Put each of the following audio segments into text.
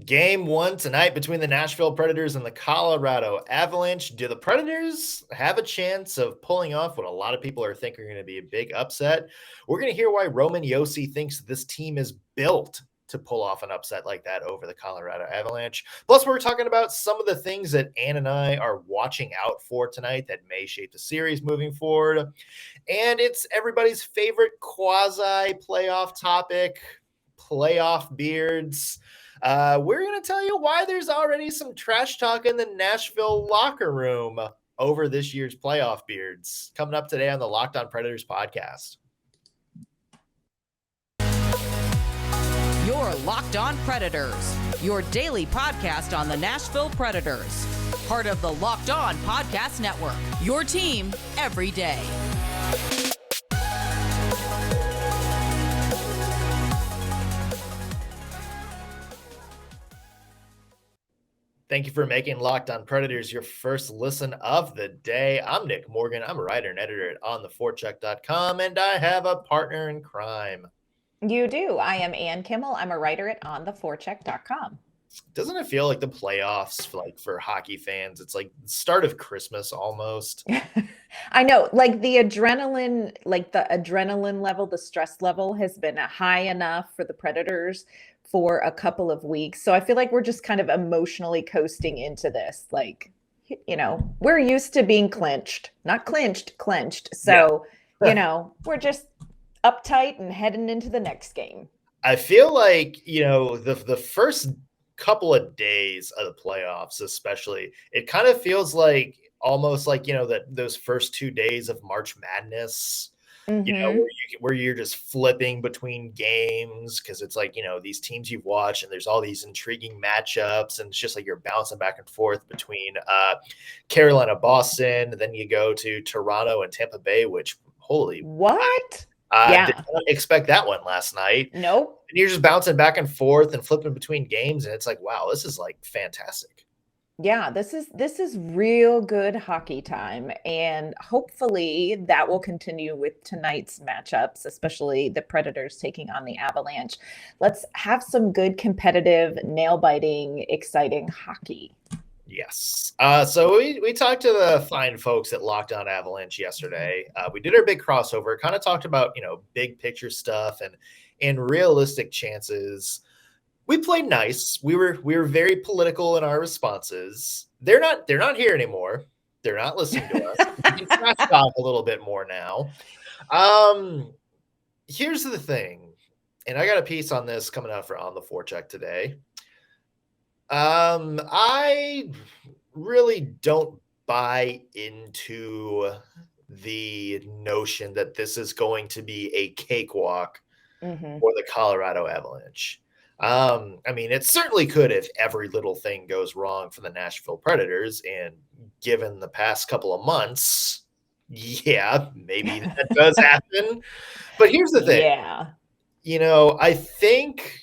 Game one tonight between the Nashville Predators and the Colorado Avalanche. Do the Predators have a chance of pulling off what a lot of people are thinking are going to be a big upset? We're going to hear why Roman Josi thinks this team is built to pull off an upset like that over the Colorado Avalanche. Plus, we're talking about some of the things that Ann and I are watching out for tonight that may shape the series moving forward. And it's everybody's favorite quasi playoff topic, playoff beards. We're going to tell you why there's already some trash talk in the Nashville locker room over this year's playoff beards. Coming up today on the Locked On Predators podcast. You're Locked On Predators, your daily podcast on the Nashville Predators. Part of the Locked On Podcast Network, your team every day. Thank you for making Locked On Predators your first listen of the day. I'm Nick Morgan. I'm a writer and editor at ontheforecheck.com, and I have a partner in crime. You do. I am Ann Kimmel. I'm a writer at ontheforecheck.com. Doesn't it feel like the playoffs, like for hockey fans, it's like the start of Christmas almost? I know, like the adrenaline level, the stress level has been high enough for the Predators for a couple of weeks. So I feel like we're just kind of emotionally coasting into this. Like, we're used to being clenched. So, Yeah. we're just uptight and heading into the next game. I feel like, the first couple of days of the playoffs, especially, it kind of feels like almost like, that those first 2 days of March Madness, where you're just flipping between games because it's like, these teams you've watched and there's all these intriguing matchups and it's just like you're bouncing back and forth between Carolina, Boston, then you go to Toronto and Tampa Bay, which holy what? Did not expect that one last night. Nope. And you're just bouncing back and forth and flipping between games, and it's like, wow, this is like fantastic. Yeah, this is real good hockey time, and hopefully that will continue with tonight's matchups, especially the Predators taking on the Avalanche. Let's have some good competitive, nail-biting, exciting hockey. Yes. So we talked to the fine folks at Locked On Avalanche yesterday. We did our big crossover, kind of talked about, big picture stuff and realistic chances. We played nice. We were very political in our responses. They're not here anymore. They're not listening to us. We can trash talk a little bit more now. Here's the thing, and I got a piece on this coming out for On the Forecheck today. I really don't buy into the notion that this is going to be a cakewalk for the Colorado Avalanche. I mean, it certainly could if every little thing goes wrong for the Nashville Predators. And given the past couple of months, yeah, maybe that does happen. But here's the thing. Yeah. I think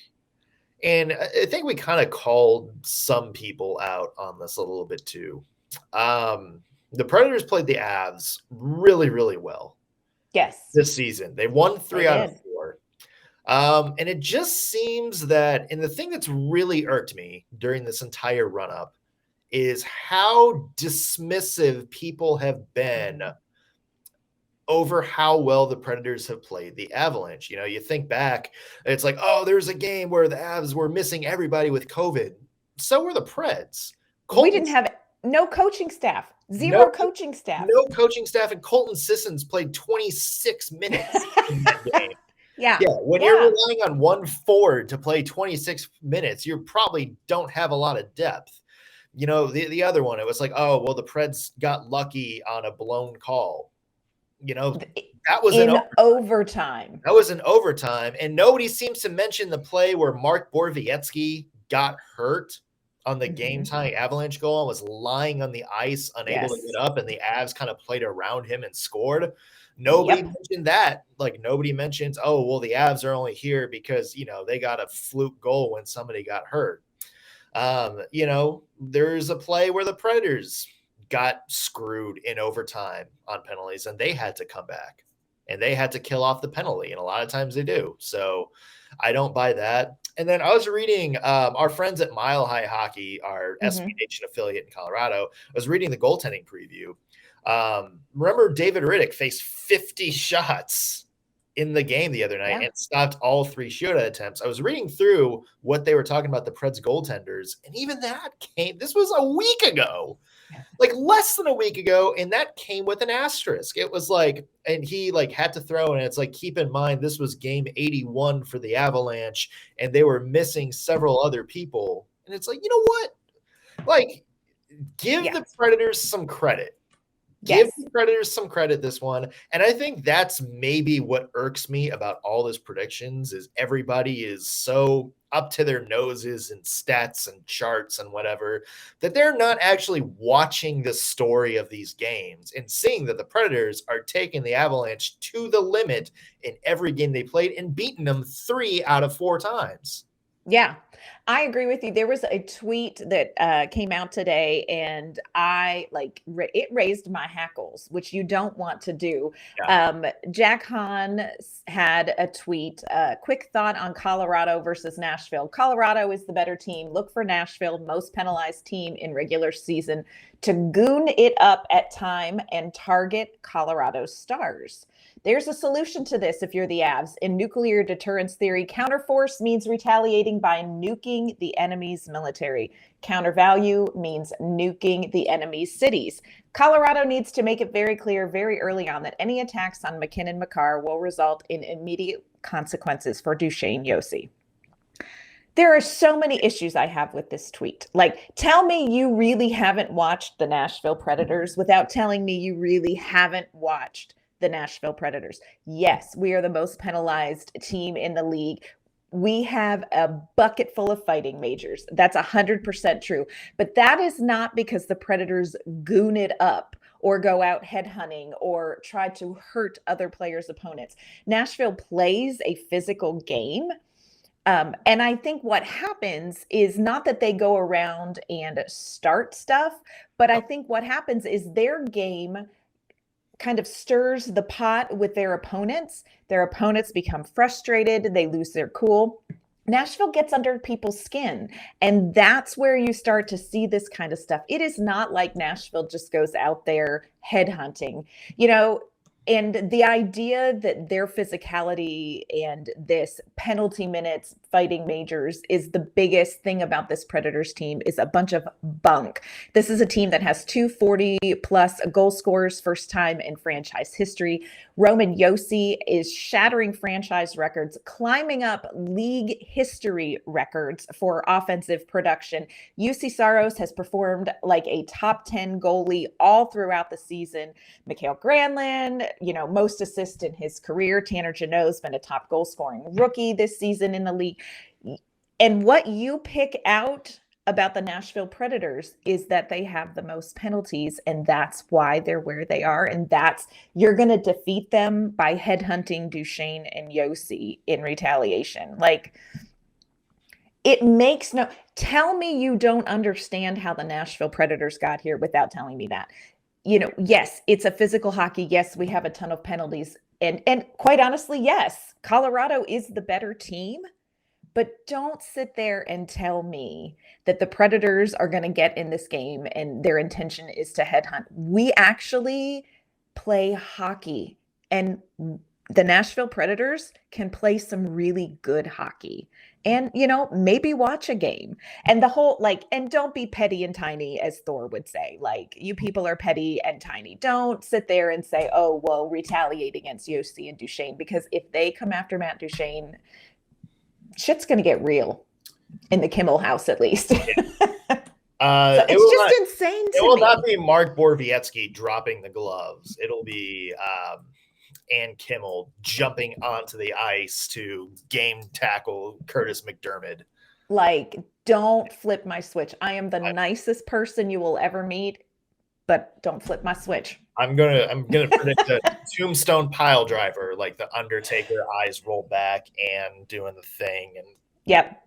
we kind of called some people out on this a little bit too. The Predators played the Avs really, really well. Yes. This season. They won 3 out of 4. And it just seems that, and the thing that's really irked me during this entire run-up is how dismissive people have been over how well the Predators have played the Avalanche. You think back, it's like, oh, there's a game where the Avs were missing everybody with COVID. So were the Preds. We didn't have no coaching staff. Zero coaching staff. No coaching staff, and Colton Sissons played 26 minutes in that game. Yeah. When you're relying on one forward to play 26 minutes, you probably don't have a lot of depth. The other one, it was like, oh, well, the Preds got lucky on a blown call. That was in overtime. That was in overtime, and nobody seems to mention the play where Mark Borowiecki got hurt on the game-tying Avalanche goal and was lying on the ice, unable to get up, and the Avs kind of played around him and scored. Nobody mentioned that. Like, nobody mentions, oh, well, the Avs are only here because, they got a fluke goal when somebody got hurt. There's a play where the Predators got screwed in overtime on penalties, and they had to come back, and they had to kill off the penalty, and a lot of times they do. So I don't buy that. And then I was reading our friends at Mile High Hockey, our SB Nation affiliate in Colorado. I was reading the goaltending preview. Remember David Riddick faced 50 shots in the game the other night and stopped all 3 shootout attempts. I was reading through what they were talking about the Preds goaltenders, and even that this was a week ago, like less than a week ago, and that came with an asterisk. It was like, and he like had to throw, and it's like, keep in mind, this was game 81 for the Avalanche, and they were missing several other people. And it's like, you know what? Like, give the Predators some credit. Give the Predators some credit this one. And I think that's maybe what irks me about all those predictions is everybody is so up to their noses in stats and charts and whatever that they're not actually watching the story of these games and seeing that the Predators are taking the Avalanche to the limit in every game they played and beating them 3 out of 4 times. Yeah, I agree with you. There was a tweet that came out today, and it raised my hackles, which you don't want to do. Yeah. Jack Hahn had a tweet, quick thought on Colorado versus Nashville. Colorado is the better team. Look for Nashville, most penalized team in regular season, to goon it up at time and target Colorado's stars. There's a solution to this if you're the Avs. In nuclear deterrence theory, counterforce means retaliating by nuking the enemy's military. Countervalue means nuking the enemy's cities. Colorado needs to make it very clear very early on that any attacks on McKinnon Makar will result in immediate consequences for Duchene Josi. There are so many issues I have with this tweet. Like, tell me you really haven't watched the Nashville Predators without telling me you really haven't watched the Nashville Predators. Yes, we are the most penalized team in the league. We have a bucket full of fighting majors. That's 100% true. But that is not because the Predators goon it up or go out headhunting or try to hurt other players' opponents. Nashville plays a physical game. And I think what happens is not that they go around and start stuff, but I think what happens is their game kind of stirs the pot with their opponents. Their opponents become frustrated. They lose their cool. Nashville gets under people's skin. And that's where you start to see this kind of stuff. It is not like Nashville just goes out there headhunting, and the idea that their physicality and this penalty minutes fighting majors is the biggest thing about this Predators team is a bunch of bunk. This is a team that has 240-plus goal scorers, first time in franchise history. Roman Josi is shattering franchise records, climbing up league history records for offensive production. Juuse Saros has performed like a top 10 goalie all throughout the season. Mikael Granlund, most assists in his career. Tanner Jeannot's been a top goal scoring rookie this season in the league. And what you pick out about the Nashville Predators is that they have the most penalties, and that's why they're where they are. And you're going to defeat them by headhunting Duchene and Josi in retaliation. Like, it makes tell me you don't understand how the Nashville Predators got here without telling me that. Yes, it's a physical hockey. Yes, we have a ton of penalties. And quite honestly, yes, Colorado is the better team. But don't sit there and tell me that the Predators are going to get in this game and their intention is to headhunt. We actually play hockey, and the Nashville Predators can play some really good hockey. And, maybe watch a game. And the whole, and don't be petty and tiny, as Thor would say. Like, you people are petty and tiny. Don't sit there and say, oh, well, retaliate against Josi and Duchene. Because if they come after Matt Duchene, shit's going to get real in the Kimmel house, at least. So it's just insane to me. It will not be Mark Borowiecki dropping the gloves. It'll be Ann Kimmel jumping onto the ice to game tackle Curtis McDermott. Don't flip my switch. I am the nicest person you will ever meet, but don't flip my switch. I'm gonna predict a tombstone pile driver, like the Undertaker, eyes roll back and doing the thing. And yep,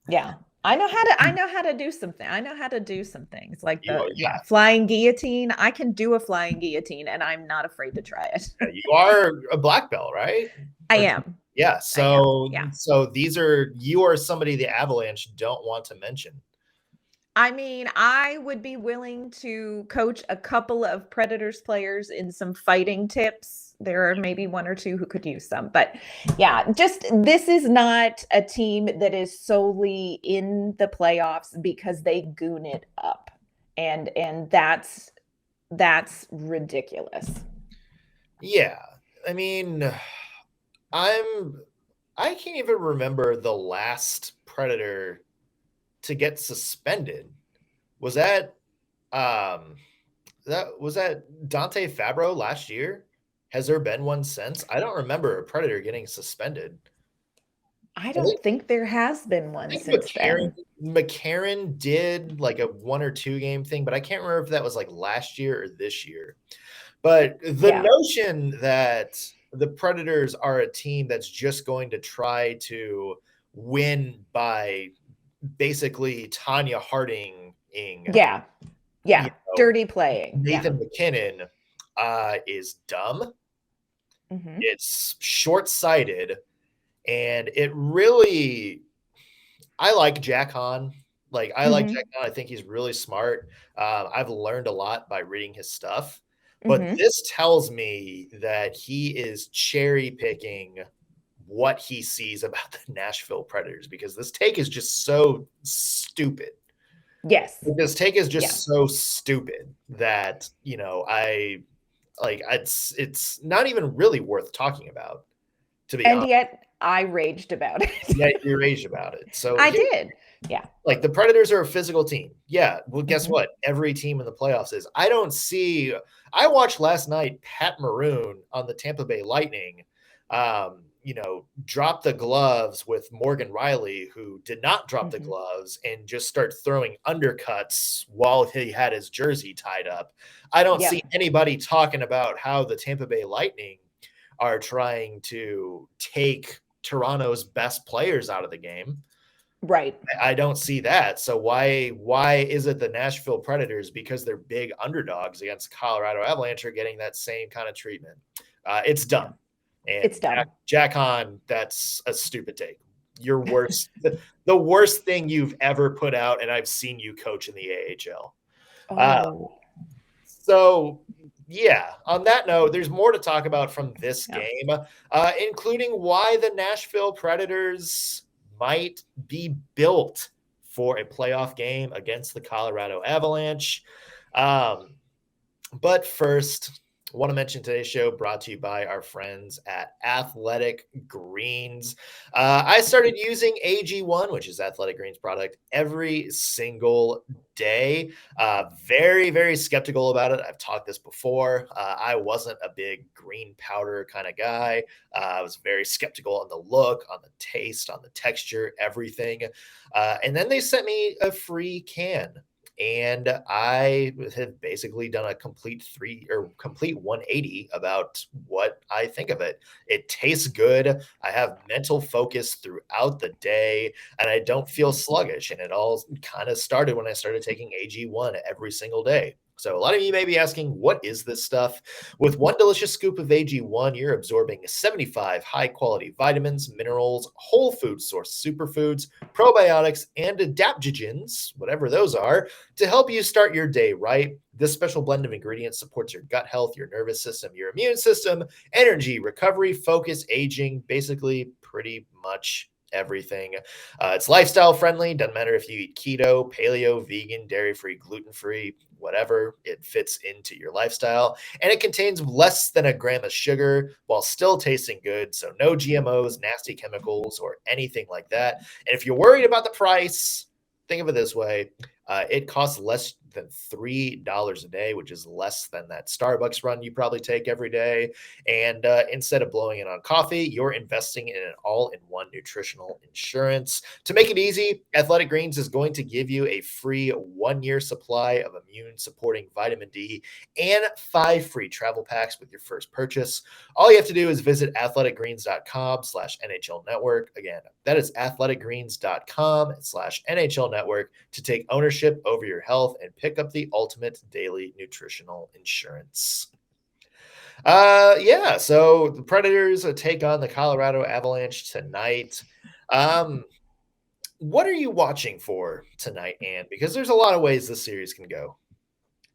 yeah, I know how to do something. I know how to do some things like the flying guillotine. I can do a flying guillotine, and I'm not afraid to try it. You are a black belt, right? I am. Yeah. So, Yeah. you are somebody the Avalanche don't want to mention. I mean, I would be willing to coach a couple of Predators players in some fighting tips. There are maybe one or two who could use some, but yeah, just this is not a team that is solely in the playoffs because they goon it up. And that's ridiculous. Yeah. I mean, I can't even remember the last Predator to get suspended. Was that Dante Fabro last year? Has there been one since? I don't remember a Predator getting suspended. I I don't think there has been one think since then. McCarron did like a 1 or 2 game thing, but I can't remember if that was like last year or this year. But the Yeah. notion that the Predators are a team that's just going to try to win by basically Tanya Harding, Yeah. Yeah. Dirty playing. Nathan McKinnon is dumb. Mm-hmm. It's short-sighted, and it really I like Jack Hahn. I like Jack Hahn. I think he's really smart. I've learned a lot by reading his stuff. But this tells me that he is cherry picking what he sees about the Nashville Predators, because this take is just so stupid. Yes. This take is just so stupid that, it's not even really worth talking about, to be honest. And yet I raged about it. Yeah, you raged about it. So I did. Yeah. Like, the Predators are a physical team. Yeah. Well, guess what? Every team in the playoffs is. I watched last night Pat Maroon on the Tampa Bay Lightning, drop the gloves with Morgan Riley, who did not drop the gloves and just start throwing undercuts while he had his jersey tied up. I don't see anybody talking about how the Tampa Bay Lightning are trying to take Toronto's best players out of the game. Right. I don't see that. So why is it the Nashville Predators, because they're big underdogs against Colorado Avalanche, are getting that same kind of treatment? It's dumb. And it's dumb. Jack Hahn, that's a stupid take. You're worse. The worst thing you've ever put out, and I've seen you coach in the AHL. So yeah, on that note, there's more to talk about from this game, including why the Nashville Predators might be built for a playoff game against the Colorado Avalanche. But first, I want to mention today's show brought to you by our friends at Athletic Greens. I started using AG1, which is Athletic Greens product, every single day. Very, very skeptical about it. I've talked this before. I wasn't a big green powder kind of guy. I was very skeptical on the look, on the taste, on the texture, everything. And then they sent me a free can. And I have basically done a complete 180 about what I think of it. It tastes good. I have mental focus throughout the day, and I don't feel sluggish. And it all kind of started when I started taking AG1 every single day. So a lot of you may be asking, what is this stuff? With one delicious scoop of AG1, you're absorbing 75 high-quality vitamins, minerals, whole food source superfoods, probiotics, and adaptogens, whatever those are, to help you start your day right. This special blend of ingredients supports your gut health, your nervous system, your immune system, energy, recovery, focus, aging, basically pretty much everything. It's lifestyle friendly. Doesn't matter if you eat keto, paleo, vegan, dairy-free, gluten-free, whatever, it fits into your lifestyle. And it contains less than a gram of sugar while still tasting good. So no GMOs, nasty chemicals, or anything like that. And if you're worried about the price, think of it this way. It costs less than $3 a day, which is less than that Starbucks run you probably take every day. And instead of blowing it on coffee, you're investing in an all-in-one nutritional insurance. To make it easy, Athletic Greens is going to give you a free 1-year supply of immune-supporting vitamin D and 5 free travel packs with your first purchase. All you have to do is visit athleticgreens.com/NHL Network. Again, that is athleticgreens.com/NHL Network to take ownership over your health and pick up the ultimate daily nutritional insurance. Yeah. So the Predators take on the Colorado Avalanche tonight. What are you watching for tonight, Ann? Because there's a lot of ways this series can go.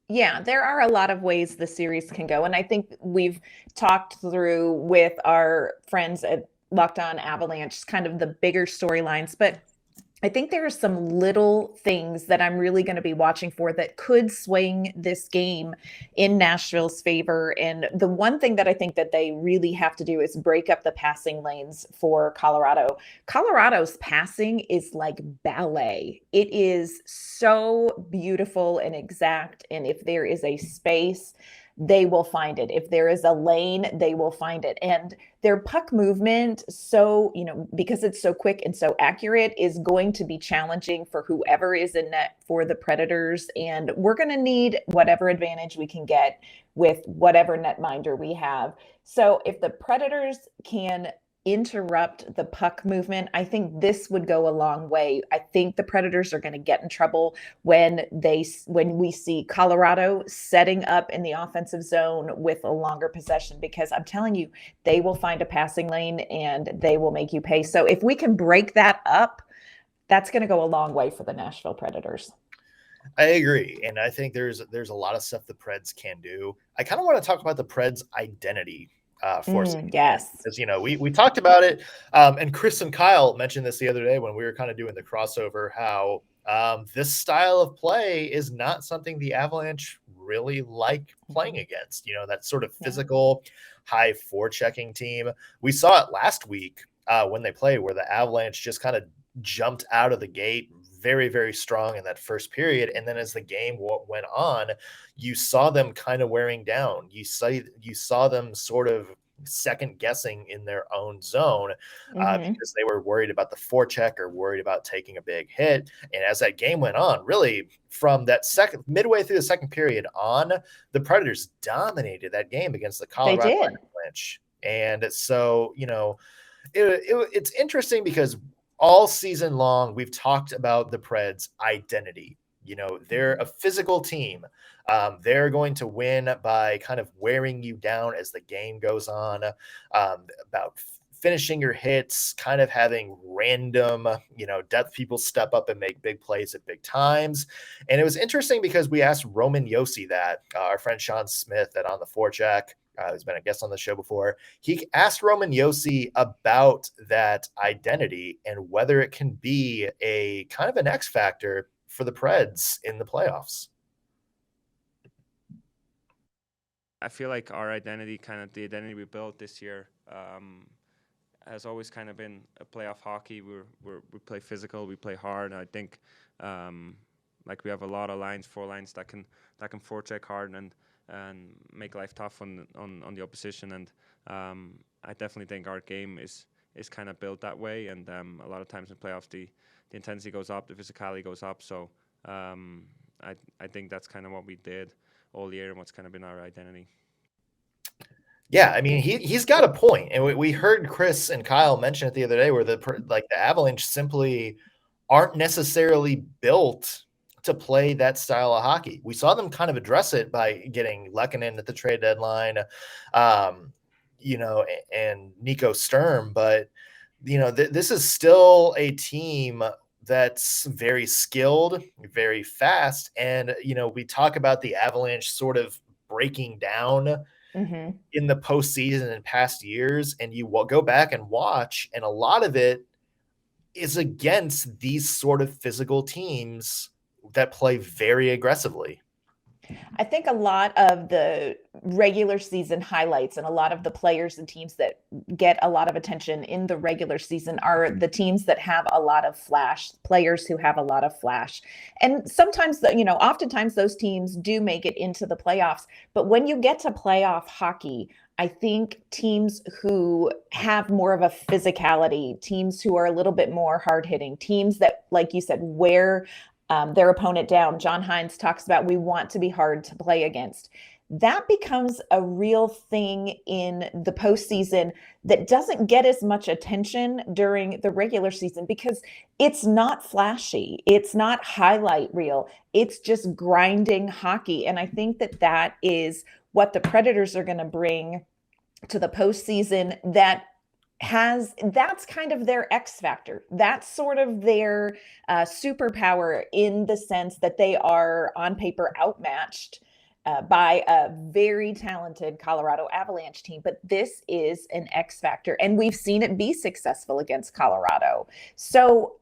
Yeah, there are a lot of ways the series can go. And I think we've talked through with our friends at Locked On Avalanche kind of the bigger storylines. But I think there are some little things that I'm really going to be watching for that could swing this game in Nashville's favor. And the one thing that I think that they really have to do is break up the passing lanes for Colorado. Colorado's passing is like ballet. It is so beautiful and exact. And if there is a space, they will find it. If there is a lane, they will find it. And their puck movement, so, because it's so quick and so accurate, is going to be challenging for whoever is in net for the Predators. And we're going to need whatever advantage we can get with whatever netminder we have. So if the Predators can interrupt the puck movement, I think this would go a long way. I think the Predators are going to get in trouble when we see Colorado setting up in the offensive zone with a longer possession, because I'm telling you, they will find a passing lane and they will make you pay. So if we can break that up, that's going to go a long way for the Nashville Predators. I agree. And I think there's a lot of stuff the Preds can do. I kind of want to talk about the Preds' identity for yes, because we talked about it, and Chris and Kyle mentioned this the other day when we were kind of doing the crossover, how this style of play is not something the Avalanche really like playing against. That sort of physical, high forechecking team. We saw it last week when they played, where the Avalanche just kind of jumped out of the gate very, very strong in that first period. And then as the game went on, you saw them kind of wearing down. You saw them sort of second guessing in their own zone because they were worried about the forecheck or worried about taking a big hit. And as that game went on, really from that midway through the second period on, the Predators dominated that game against the Colorado Avalanche. And so, it's interesting because all season long, we've talked about the Preds' identity. They're a physical team. They're going to win by kind of wearing you down as the game goes on, about finishing your hits, kind of having random, depth people step up and make big plays at big times. And it was interesting because we asked Roman Josi that, our friend Sean Smith, that on the forecheck, who's been a guest on the show before, he asked Roman Josi about that identity and whether it can be a kind of an X factor for the Preds in the playoffs. I feel like our identity, kind of the identity we built this year, has always kind of been a playoff hockey. We play physical, we play hard. I think like we have a lot of four lines that can forecheck hard and make life tough on the opposition. And I definitely think our game is kind of built that way. And a lot of times in playoffs, the intensity goes up, the physicality goes up. So I think that's kind of what we did all year and what's kind of been our identity. Yeah, I mean, he's got a point. And we heard Chris and Kyle mention it the other day, where the Avalanche simply aren't necessarily built to play that style of hockey. We saw them kind of address it by getting Lehkonen at the trade deadline, and Nico Sturm. But, this is still a team that's very skilled, very fast. And, we talk about the Avalanche sort of breaking down in the postseason in past years, and you will go back and watch, and a lot of it is against these sort of physical teams that play very aggressively. I think a lot of the regular season highlights and a lot of the players and teams that get a lot of attention in the regular season are the teams that have a lot of flash, players who have a lot of flash. And sometimes, oftentimes those teams do make it into the playoffs. But when you get to playoff hockey, I think teams who have more of a physicality, teams who are a little bit more hard hitting, teams that, like you said, wear their opponent down. John Hynes talks about we want to be hard to play against. That becomes a real thing in the postseason that doesn't get as much attention during the regular season because it's not flashy. It's not highlight reel. It's just grinding hockey. And I think that is what the Predators are going to bring to the postseason that's kind of their X factor. That's sort of their superpower, in the sense that they are on paper outmatched by a very talented Colorado Avalanche team. But this is an X factor, and we've seen it be successful against Colorado. So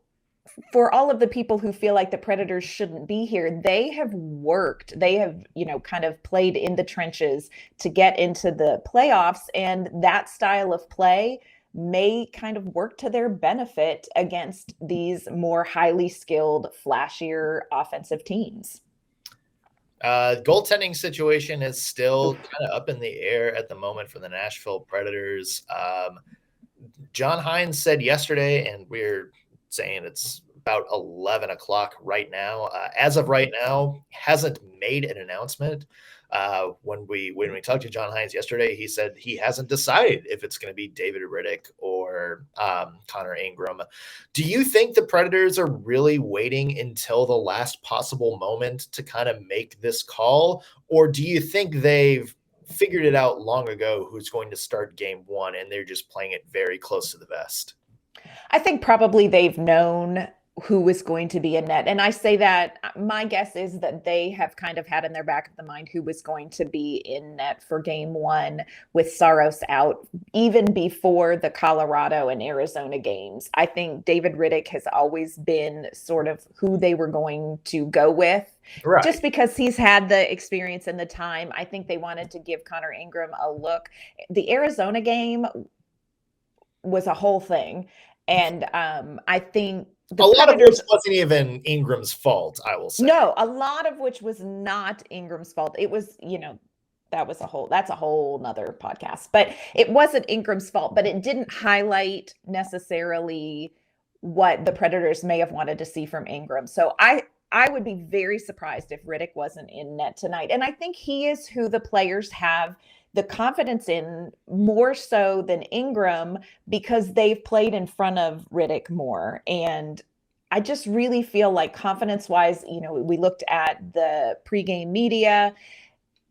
for all of the people who feel like the Predators shouldn't be here, they have worked. They have, kind of played in the trenches to get into the playoffs. And that style of play may kind of work to their benefit against these more highly skilled, flashier offensive teams. Goaltending situation is still kind of up in the air at the moment for the Nashville Predators. John Hynes said yesterday, and we're saying it's about 11 o'clock right now. As of right now, hasn't made an announcement. When we talked to John Hynes yesterday, he said he hasn't decided if it's going to be David Rittich or Connor Ingram. Do you think the Predators are really waiting until the last possible moment to kind of make this call? Or do you think they've figured it out long ago who's going to start game one and they're just playing it very close to the vest? I think probably they've known who was going to be in net. And I say that my guess is that they have kind of had in their back of the mind who was going to be in net for game one with Saros out, even before the Colorado and Arizona games. I think David Rittich has always been sort of who they were going to go with. Right. Just because he's had the experience and the time. I think they wanted to give Connor Ingram a look. The Arizona game was a whole thing. And I think a lot of which wasn't even Ingram's fault, I will say. No, a lot of which was not Ingram's fault. It was, that's a whole nother podcast, but it wasn't Ingram's fault, but it didn't highlight necessarily what the Predators may have wanted to see from Ingram. So I would be very surprised if Rittich wasn't in net tonight. And I think he is who the players have the confidence in more so than Ingram, because they've played in front of Rittich more. And I just really feel like confidence-wise, we looked at the pregame media.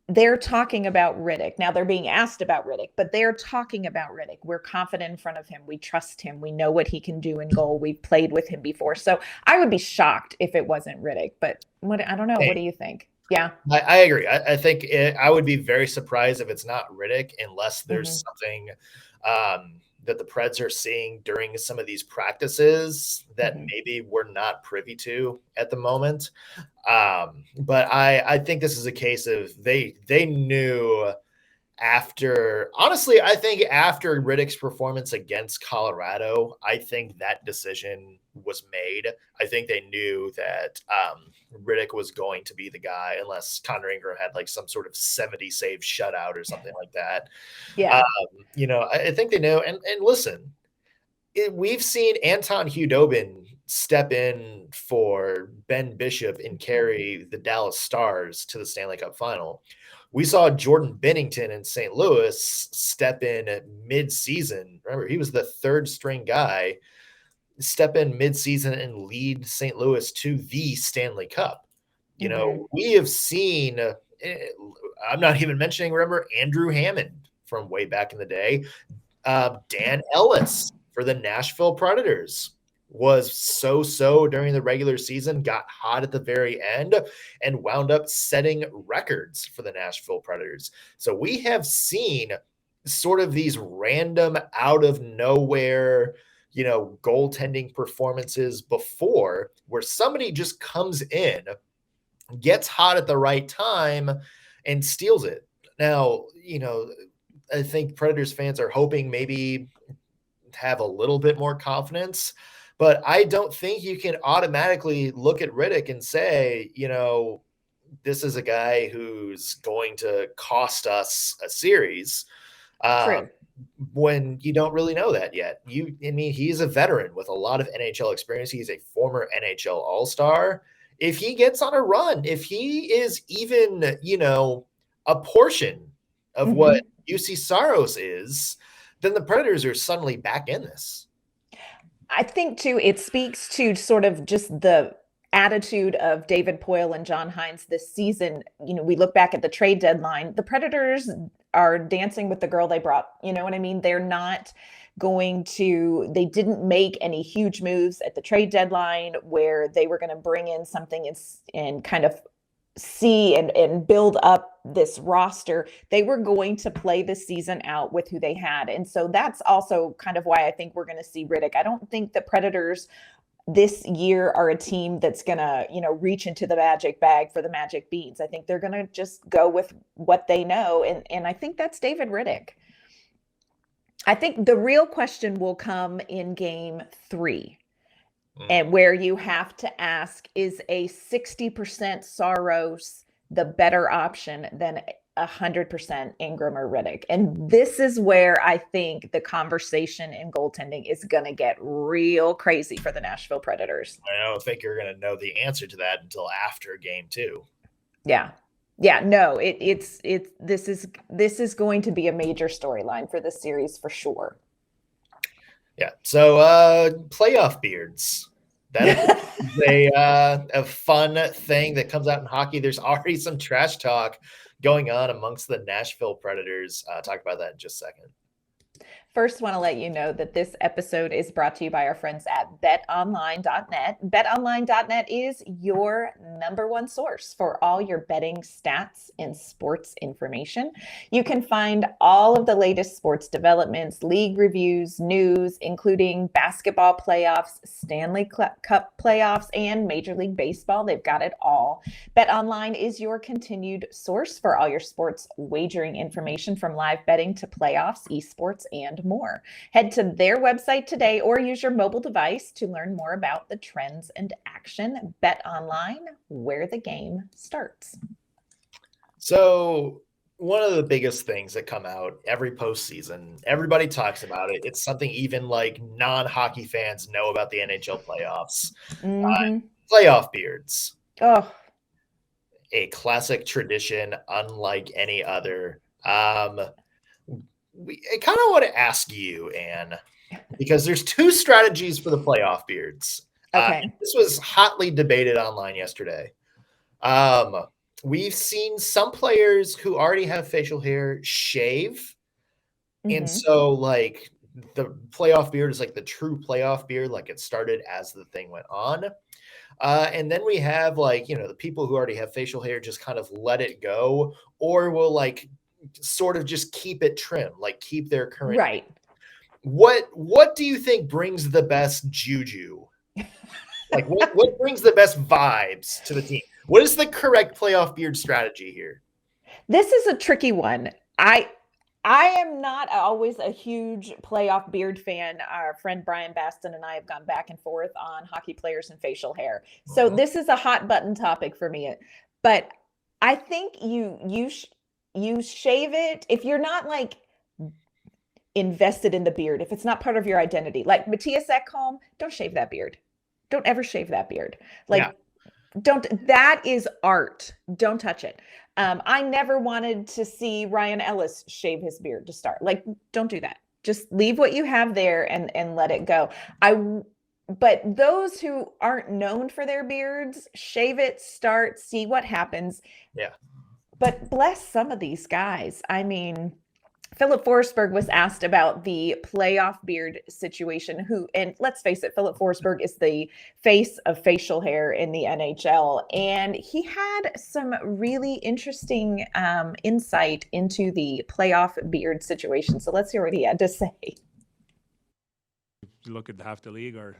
They're talking about Rittich. Now they're being asked about Rittich, but they're talking about Rittich. We're confident in front of him. We trust him. We know what he can do in goal. We've played with him before. So I would be shocked if it wasn't Rittich, but I don't know. What do you think? Yeah, I agree. I think I would be very surprised if it's not Rittich, unless there's something that the Preds are seeing during some of these practices that maybe we're not privy to at the moment. But I think this is a case of they knew after, honestly, I think after Rittich's performance against Colorado, I think that decision was made. I think they knew that Rittich was going to be the guy, unless Connor Ingram had like some sort of 70 save shutout or something like that. Yeah. I think they know. And listen, we've seen Anton Hudobin step in for Ben Bishop and carry the Dallas Stars to the Stanley Cup final. We saw Jordan Binnington in St. Louis step in at mid-season. Remember, he was the third string guy, step in mid-season and lead St. Louis to the Stanley Cup. We have seen, I'm not even mentioning, remember, Andrew Hammond from way back in the day. Dan Ellis for the Nashville Predators was so during the regular season, got hot at the very end, and wound up setting records for the Nashville Predators. So we have seen sort of these random out of nowhere, goaltending performances before, where somebody just comes in, gets hot at the right time, and steals it. Now, I think Predators fans are hoping maybe have a little bit more confidence. But I don't think you can automatically look at Rittich and say, this is a guy who's going to cost us a series when you don't really know that yet. He's a veteran with a lot of NHL experience. He's a former NHL All-Star. If he gets on a run, if he is even, a portion of what Juuse Saros is, then the Predators are suddenly back in this. I think, too, it speaks to sort of just the attitude of David Poile and John Hynes this season, we look back at the trade deadline, the Predators are dancing with the girl they brought. You know what I mean? They're not they didn't make any huge moves at the trade deadline where they were going to bring in something and kind of see and build up this roster. They were going to play the season out with who they had. And so that's also kind of why I think we're going to see Riddick. I don't think the Predators this year are a team that's going to, reach into the magic bag for the magic beans. I think they're going to just go with what they know. And I think that's David Riddick. I think the real question will come in game 3, and where you have to ask, is a 60% Saros the better option than 100% Ingram or Riddick? And this is where I think the conversation in goaltending is going to get real crazy for the Nashville Predators. I don't think you're going to know the answer to that until after game 2. Yeah, no, this is going to be a major storyline for this series for sure. Yeah. So playoff beards. That is a fun thing that comes out in hockey. There's already some trash talk going on amongst the Nashville Predators. Talk about that in just a second. First, want to let you know that this episode is brought to you by our friends at betonline.net. Betonline.net is your #1 source for all your betting stats and sports information. You can find all of the latest sports developments, league reviews, news, including basketball playoffs, Stanley Cup playoffs, and Major League Baseball. They've got it all. BetOnline is your continued source for all your sports wagering information, from live betting to playoffs, esports, and more. Head to their website today or use your mobile device to learn more about the trends and action. Bet online, where the game starts. So one of the biggest things that come out every postseason, everybody talks about it. It's something even like non-hockey fans know about the NHL playoffs. Playoff beards. Oh, a classic tradition unlike any other. I kind of want to ask you, Anne, because there's 2 strategies for the playoff beards. okay. This was hotly debated online yesterday. We've seen some players who already have facial hair shave. And so like the playoff beard is like the true playoff beard, like it started as the thing went on. And then we have like, the people who already have facial hair just kind of let it go, or will like sort of just keep it trim, like keep their current. Right. What do you think brings the best juju? Like what brings the best vibes to the team? What is the correct playoff beard strategy here? This is a tricky one. I am not always a huge playoff beard fan. Our friend Brian Baston and I have gone back and forth on hockey players and facial hair. So this is a hot button topic for me. But I think you shave it if you're not like invested in the beard, if it's not part of your identity. Like Matthias Ekholm, don't shave that beard. Don't ever shave that beard. That is art. Don't touch it. I never wanted to see Ryan Ellis shave his beard to start. Like, don't do that. Just leave what you have there and let it go. But those who aren't known for their beards, shave it, start, see what happens. Yeah. But bless some of these guys. I mean, Philip Forsberg was asked about the playoff beard situation, and let's face it, Philip Forsberg is the face of facial hair in the NHL. And he had some really interesting insight into the playoff beard situation. So let's hear what he had to say. You look at half the league are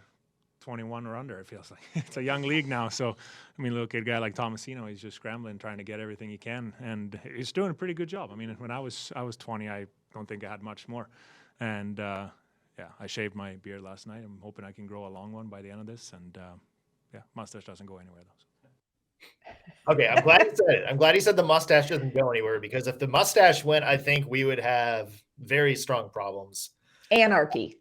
21 or under, it feels like. It's a young league now. So, I mean, look at a guy like Tomasino, he's just scrambling, trying to get everything he can. And he's doing a pretty good job. I mean, when I was 20, I don't think I had much more. And, I shaved my beard last night. I'm hoping I can grow a long one by the end of this. And, mustache doesn't go anywhere, though. Okay, I'm glad he said it. I'm glad he said the mustache doesn't go anywhere, because if the mustache went, I think we would have very strong problems. Anarchy.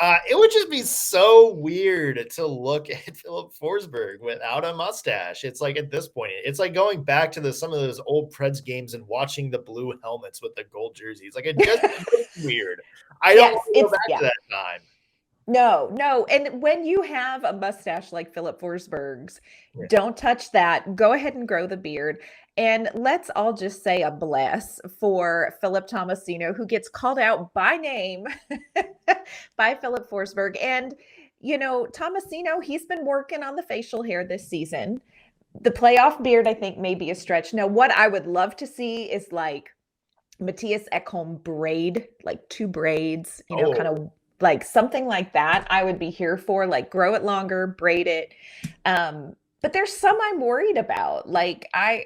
It would just be so weird to look at Philip Forsberg without a mustache. It's like at this point, it's like going back to some of those old Preds games and watching the blue helmets with the gold jerseys. Like it just looks weird. I don't want to go back to that time. No. And when you have a mustache like Philip Forsberg's, Yeah. don't touch that. Go ahead and grow the beard. And let's all just say a bless for Philip Tomasino, who gets called out by name by Philip Forsberg. And, Tomasino, he's been working on the facial hair this season. The playoff beard, I think, may be a stretch. Now, what I would love to see is like Matthias Ekholm braid, like 2 braids, kind of like something like that. I would be here for, like, grow it longer, braid it. But there's some I'm worried about. Like I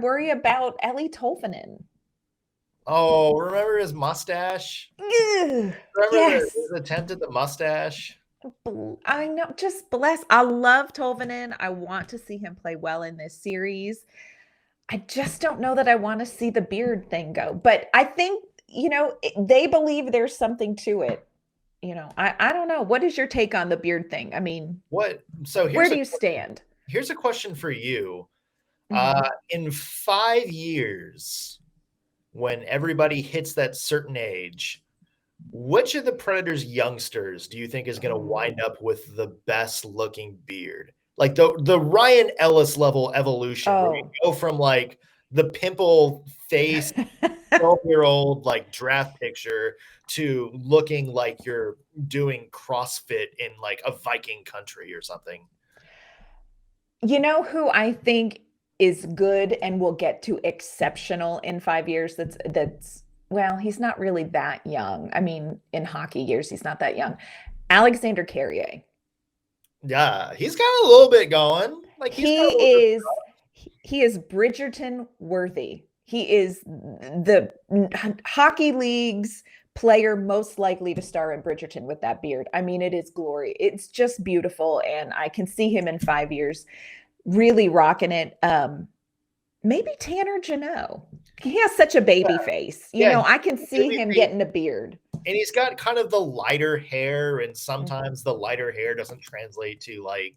worry about Ellie Tolvanen. Oh, remember his mustache? Ugh, Remember yes. his attempt at the mustache? I know, just bless. I love Tolvanen. I want to see him play well in this series. I just don't know that I want to see the beard thing go. But I think, they believe there's something to it. I don't know. What is your take on the beard thing? I mean, What? So where do you stand? Here's a question for you. Mhm. In 5 years, when everybody hits that certain age, which of the Predators youngsters do you think is going to wind up with the best looking beard? Like the Ryan Ellis level evolution, where you go from like the pimple face 12-year-old like draft picture to looking like you're doing CrossFit in like a Viking country or something. You know who I think is good and will get to exceptional in 5 years? Well, he's not really that young. I mean, in hockey years, he's not that young. Alexander Carrier. Yeah, he's got a little bit going. Like he is Bridgerton worthy. He is the hockey league's player most likely to star in Bridgerton with that beard. I mean, it is glory. It's just beautiful. And I can see him in 5 years really rocking it. Maybe Tanner Jeannot. He has such a baby face. I can see him getting a beard. And he's got kind of the lighter hair, and sometimes the lighter hair doesn't translate to like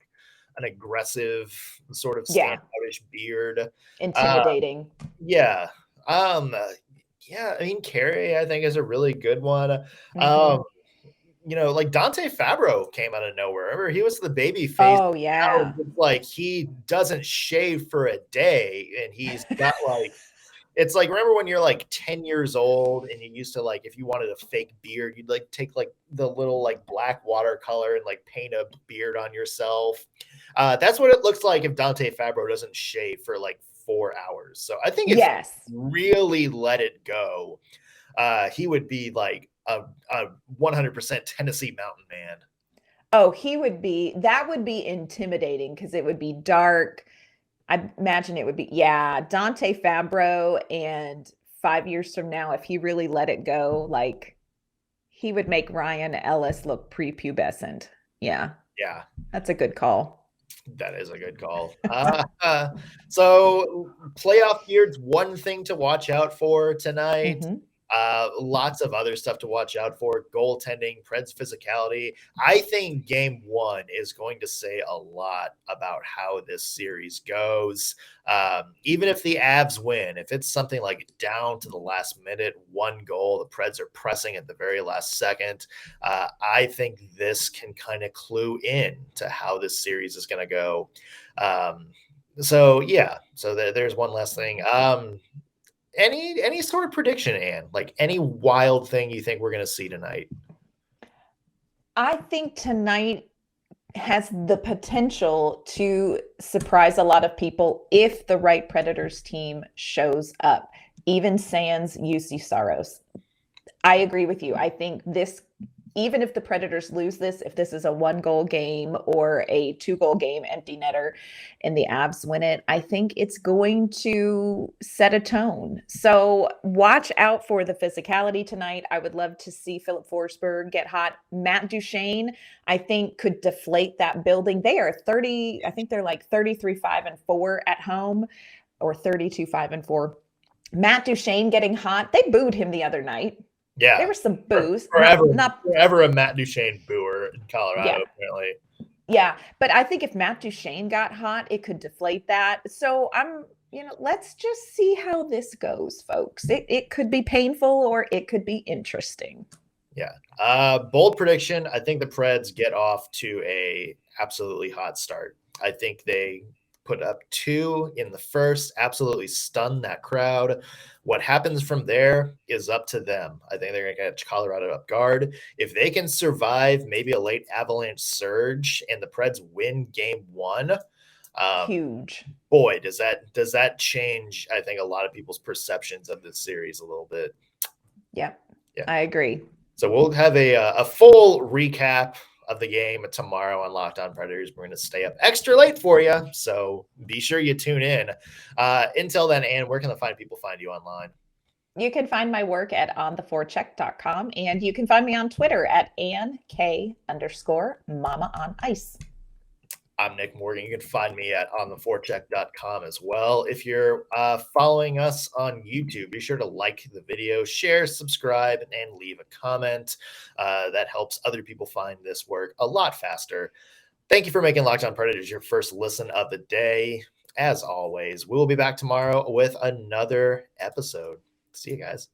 an aggressive sort of standoutish beard. Intimidating. Yeah. I mean, Carey, I think, is a really good one. Like Dante Fabro came out of nowhere. Remember, he was the baby face. Oh, yeah. Like he doesn't shave for a day, and he's got like it's like, remember when you're like 10 years old and you used to like, if you wanted a fake beard, you'd like take like the little like black watercolor and like paint a beard on yourself. That's what it looks like if Dante Fabro doesn't shave for like 4 hours. So I think if really let it go, he would be like a 100% Tennessee Mountain Man. Oh, that would be intimidating because it would be dark. I imagine it would be, Dante Fabro, and 5 years from now, if he really let it go, like he would make Ryan Ellis look prepubescent. Yeah. Yeah. That's a good call. That is a good call. So playoff beards, one thing to watch out for tonight. Mm-hmm. Lots of other stuff to watch out for. Goaltending, Preds physicality. I think game 1 is going to say a lot about how this series goes. Even if the Avs win, if it's something like down to the last minute, 1 goal, the Preds are pressing at the very last second. I think this can kind of clue in to how this series is going to go. So there's one last thing. Any sort of prediction, Ann? Like any wild thing you think we're going to see tonight? I think tonight has the potential to surprise a lot of people if the right Predators team shows up, even sans Juuse Saros. I agree with you. I think this, even if the Predators lose this, if this is a 1-goal game or a 2-goal game, empty netter, and the Avs win it, I think it's going to set a tone. So watch out for the physicality tonight. I would love to see Philip Forsberg get hot. Matt Duchene, I think, could deflate that building. They are 30, I think they're like 33-5-4 at home, or 32-5-4. Matt Duchene getting hot. They booed him the other night. Yeah, there was some boos. Forever a Matt Duchene booer in Colorado, apparently. Yeah, but I think if Matt Duchene got hot, it could deflate that. So let's just see how this goes, folks. It could be painful or it could be interesting. Yeah. Bold prediction. I think the Preds get off to a absolutely hot start. I think they put up 2 in the first, absolutely stun that crowd. What happens from there is up to them. I think they're going to catch Colorado up guard. If they can survive maybe a late Avalanche surge and the Preds win game 1, Huge. boy, does that change, I think, a lot of people's perceptions of this series a little bit. Yeah. Yeah. I agree. So we'll have a full recap of the game tomorrow on Locked On Predators. We're going to stay up extra late for you, so be sure you tune in. Until then, Ann, where can the fine people find you online? You can find my work at ontheforecheck.com, and you can find me on Twitter at AnnK_Mama on Ice. I'm Nick Morgan. You can find me at ontheforecheck.com as well. If you're following us on YouTube, be sure to like the video, share, subscribe, and leave a comment. That helps other people find this work a lot faster. Thank you for making Locked On Predators your first listen of the day. As always, we will be back tomorrow with another episode. See you guys.